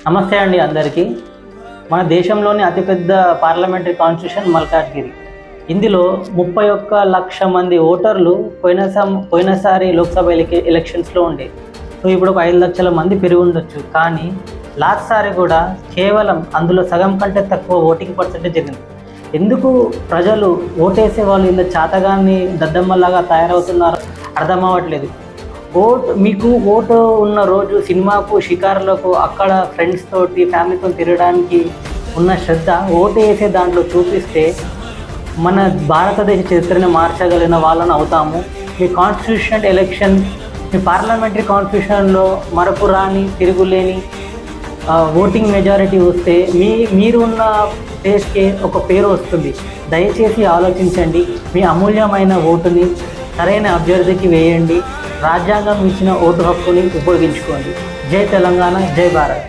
నమస్తే అండి అందరికీ. మన దేశంలోని అతిపెద్ద పార్లమెంటరీ కాన్స్టిట్యూషన్ మల్కాజ్గిరి. ఇందులో 31,00,000 మంది ఓటర్లు పోయినసారి లోక్సభ ఎలక్షన్స్లో ఉండే. సో ఇప్పుడు ఒక 5 లక్షల మంది పెరిగి ఉండొచ్చు. కానీ లాస్ట్ సారి కూడా కేవలం అందులో సగం కంటే తక్కువ ఓటింగ్ పర్సెంటేజ్ జరిగింది. ఎందుకు ప్రజలు ఓటేసే వాళ్ళు ఇంత చాతగాన్ని దద్దమ్మలాగా తయారవుతున్నారో అర్థం అవ్వట్లేదు. మీకు ఓటు ఉన్న రోజు సినిమాకు, షికారులకు, అక్కడ ఫ్రెండ్స్ తోటి, ఫ్యామిలీతో తిరగడానికి ఉన్న శ్రద్ధ ఓటు వేసే దాంట్లో చూపిస్తే మన భారతదేశ చరిత్రని మార్చగలిగిన వాళ్ళని అవుతాము. మీ కాన్స్టిట్యూషన్ ఎలక్షన్, మీ పార్లమెంటరీ కాన్స్టిట్యూషన్లో మరపురాని, తిరుగులేని ఓటింగ్ మెజారిటీ వస్తే మీరు ఉన్న ప్లేస్కి ఒక పేరు వస్తుంది. దయచేసి ఆలోచించండి. మీ అమూల్యమైన ఓటుని సరైన అభ్యర్థికి వేయండి. రాజ్యాంగం ఇచ్చిన ఓటు హక్కుని ఉపయోగించుకోండి. జై తెలంగాణ, జై భారత్.